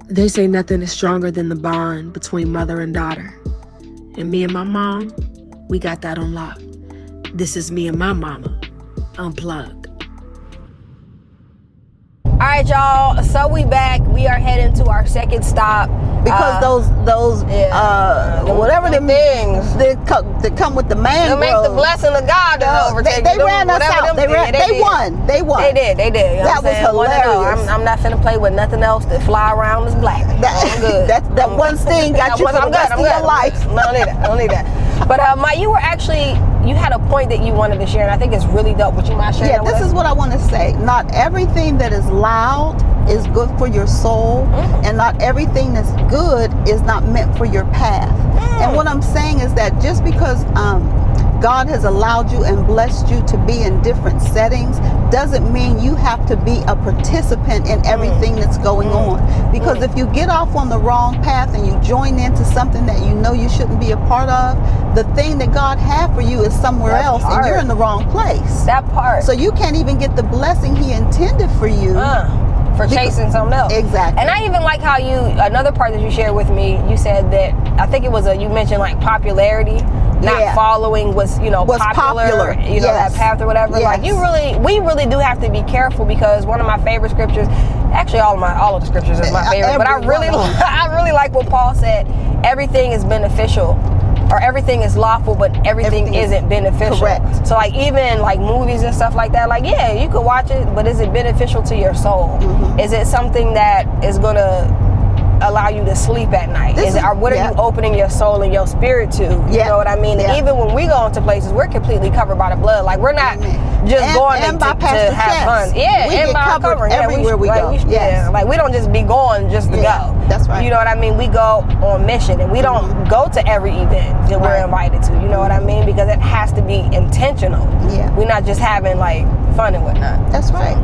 They say nothing is stronger than the bond between mother and daughter. And me and my mom, we got that on lock. This is me and my mama, unplugged. All right, y'all. So we back. We are heading to our second stop. Because those whatever them things that come with the mangrove, they make the blessing of God to overtake. They ran us out. They won. They did. You know that was hilarious. I'm not finna play with nothing else that fly around is black. I'm good. That one sting got you for the rest of your life. I don't need that. But Mike, you had a point that you wanted to share, and I think it's really dope. Would you mind sharing? Yeah, this is what I want to say. Not everything that is loud is good for your soul, and not everything that's good is not meant for your path. And what I'm saying is that just because God has allowed you and blessed you to be in different settings doesn't mean you have to be a participant in everything that's going on. Because if you get off on the wrong path and you join into something that you know you shouldn't be a part of, the thing that God had for you is somewhere else, and you're in the wrong place. That part. So you can't even get the blessing He intended for you. For chasing something else. Exactly. And I even like how another part that you shared with me, you said that, I think it was you mentioned like popularity, not following was popular. That path or whatever. Like we really do have to be careful, because one of my favorite scriptures, actually all of the scriptures is my favorite, but I really like what Paul said. Everything is beneficial, or everything is lawful, but everything isn't beneficial. Correct. So like even like movies and stuff like that, like you could watch it, but is it beneficial to your soul? Is it something that is gonna allow you to sleep at night? What are you opening your soul and your spirit to? You know what I mean? And even when we go into places, we're completely covered by the blood. Like we're not just going to have fun. Yeah, we and by covering everywhere we go. Like we don't just be going just to go. That's right. You know what I mean? We go on mission, and we don't go to every event that we're invited to. You know what I mean? Because it has to be intentional. Yeah. We're not just having like fun and whatnot. That's right.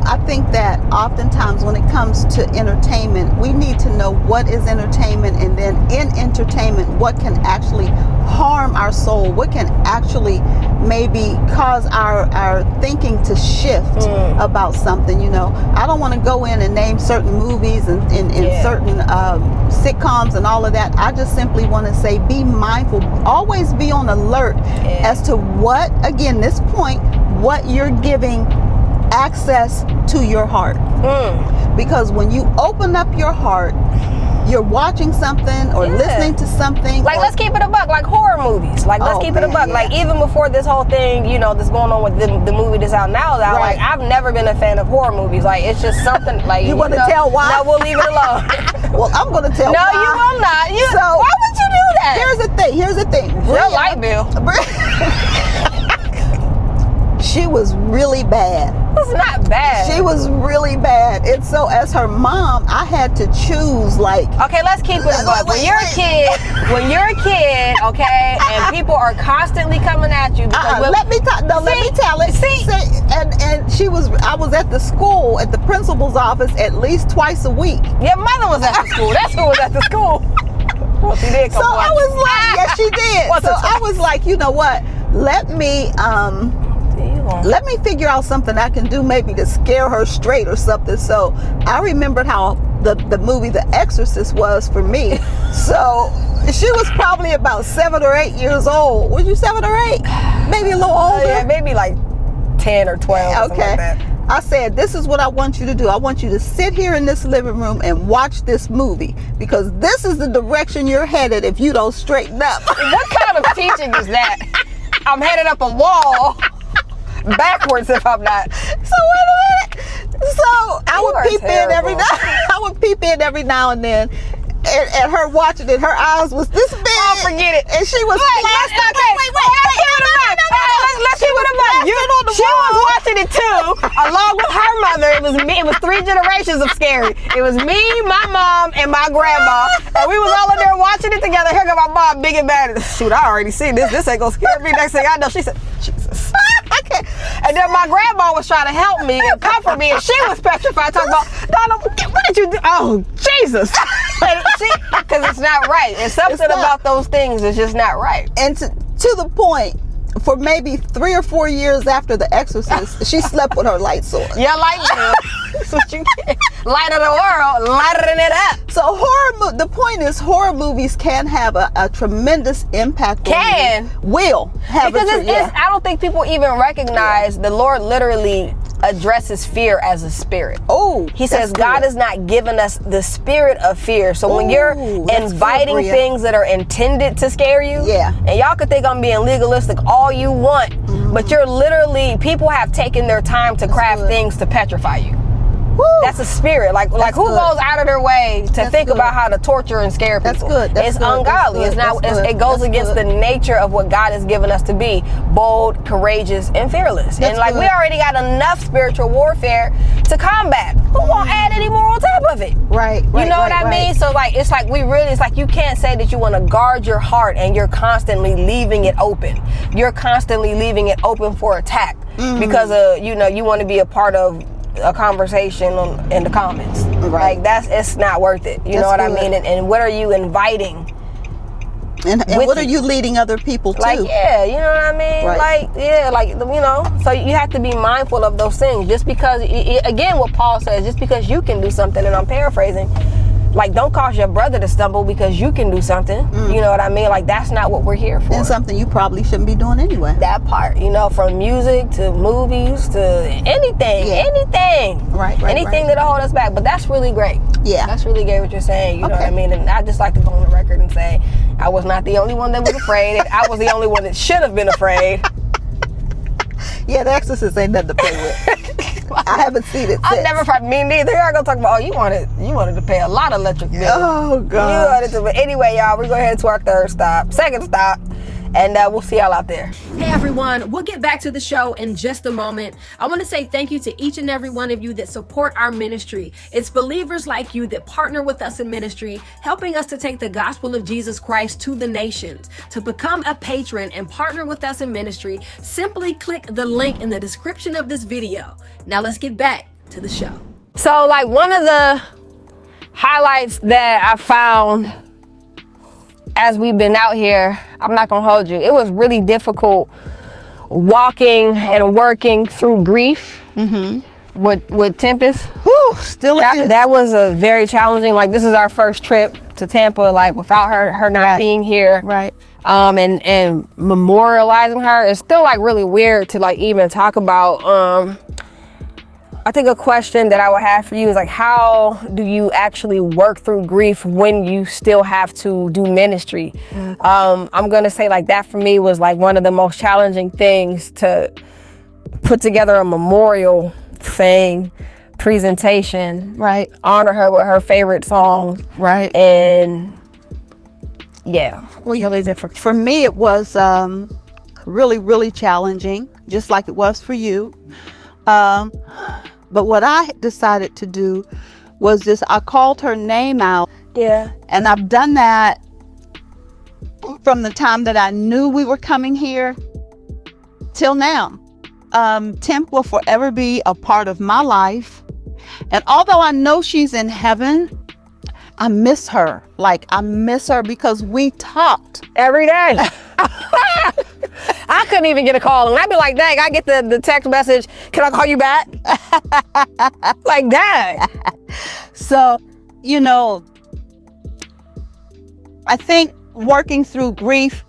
I think that oftentimes when it comes to entertainment, we need to know what is entertainment, and then in entertainment, what can actually harm our soul, what can actually maybe cause our thinking to shift about something. I don't want to go in and name certain movies and certain sitcoms and all of that. I just simply want to say, be mindful, always be on alert as to what you're giving access to your heart. Because when you open up your heart, you're watching something or listening to something. Like, let's keep it a buck, like horror movies. Like, let's keep it a buck. Like, even before this whole thing, that's going on with the movie that's out now, like, I've never been a fan of horror movies. Like, it's just something, like, you want to tell why? No, we'll leave it alone. Well, I'm going to tell why. No, you will not. Why would you do that? Here's the thing. Your light bill. She was really bad. It was not bad. She was really bad. And so as her mom, I had to choose, like... Okay, let's keep it a buck. When you're a kid, okay, and people are constantly coming at you because... let me tell it. See, and I was at the school, at the principal's office at least twice a week. Your mother was at the school. That's who was at the school. Well, she did come So I was like, yes, she did. So I was like, you know what? Let me figure out something I can do, maybe to scare her straight or something. So I remembered how the movie The Exorcist was for me. So she was probably about 7 or 8 years old. Was you 7 or 8? Maybe a little older? Yeah, maybe like 10 or 12 or something like that. I said, this is what I want you to do. I want you to sit here in this living room and watch this movie, because this is the direction you're headed if you don't straighten up. What kind of teaching is that? I'm headed up a wall backwards if I'm not. So wait a minute. So I would peep in every now. I would peep in every now and then, and her watching it. Her eyes was this big. Oh, forget it. And she was Let's keep it a buck. She was watching it too, along with her mother. It was me. It was 3 generations of scary. It was me, my mom, and my grandma, and we was all in there watching it together. Here go my mom, big and bad. Shoot, I already seen this. This ain't gonna scare me. Next thing I know, she said, Jesus. And then my grandma was trying to help me and comfort me, and she was petrified, talking about, Donna, what did you do? Oh, Jesus. Because it's not right. And something about those things is just not right. And to the point, for maybe 3 or 4 years after The Exorcist, she slept with her lights on. Yeah, light bill. That's what you get. Light of the world, lighter than it the point is, horror movies can have a tremendous impact. Can. On you. Will have because yeah. I don't think people even recognize the Lord literally addresses fear as a spirit. Oh, he says God has not given us the spirit of fear. So when you're inviting things that are intended to scare you, and y'all could think I'm being legalistic all you want, but you're literally, people have taken their time to craft things to petrify you. Woo. That's a spirit. Like who goes out of their way to think about how to torture and scare people? It's ungodly. It's not. It goes against the nature of what God has given us to be: bold, courageous, and fearless. And like we already got enough spiritual warfare to combat. Who won't add any more on top of it? Right. You know what I mean? So like it's like it's like you can't say that you want to guard your heart and you're constantly leaving it open. You're constantly leaving it open for attack because you want to be a part of a conversation in the comments. Like it's not worth it. You know what I mean? And what are you inviting? And what are you leading other people to? Like, you know what I mean? So you have to be mindful of those things. Just because, again, what Paul says, just because you can do something, and I'm paraphrasing, like, don't cause your brother to stumble because you can do something. You know what I mean? Like, that's not what we're here for. And something you probably shouldn't be doing anyway. That part, from music to movies to anything. Anything that'll hold us back. But that's really great. Yeah. That's really great what you're saying. You know what I mean? And I just like to go on the record and say, I was not the only one that was afraid. I was the only one that should have been afraid. Yeah, The Exorcist ain't nothing to play with. I haven't seen it. I've never tried. Me neither. Here I go talking about. You wanted to pay a lot of electric bills. Oh God. But anyway, y'all, we're going to head to our second stop, and we'll see y'all out there. Hey everyone, we'll get back to the show in just a moment. I want to say thank you to each and every one of you that support our ministry. It's believers like you that partner with us in ministry, helping us to take the gospel of Jesus Christ to the nations. To become a patron and partner with us in ministry, simply click the link in the description of this video. Now let's get back to the show. So like one of the highlights that I found as we've been out here, I'm not gonna hold you, it was really difficult walking and working through grief with Tempest. Still that was a very challenging, like this is our first trip to Tampa, like without her not being here. And memorializing her, it's still like really weird to like even talk about. I think a question that I would have for you is like, how do you actually work through grief when you still have to do ministry? I'm gonna say like that for me was like one of the most challenging things to put together a memorial thing, presentation, honor her with her favorite song, and for me it was really, really challenging, just like it was for you. But what I decided to do was just, I called her name out. And I've done that from the time that I knew we were coming here till now. Temp will forever be a part of my life. And although I know she's in heaven, I miss her. Like, I miss her because we talked every day. I couldn't even get a call, and I'd be like, dang, I get the text message, can I call you back? Like, dang. So, I think working through grief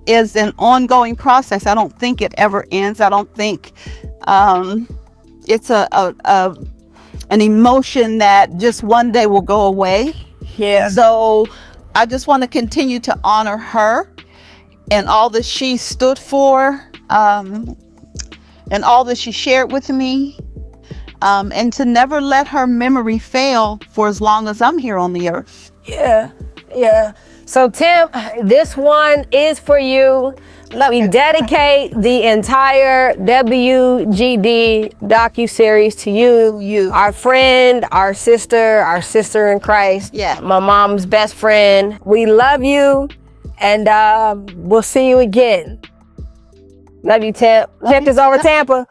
is an ongoing process. I don't think it ever ends. I don't think it's an emotion that just one day will go away. So I just want to continue to honor her and all that she stood for, and all that she shared with me, and to never let her memory fail for as long as I'm here on the earth. So Tim, this one is for you. We dedicate the entire WGD docuseries to you, our friend, our sister in Christ, my mom's best friend. We love you, and we'll see you again. Love you, Temp. Temp is over Tampa.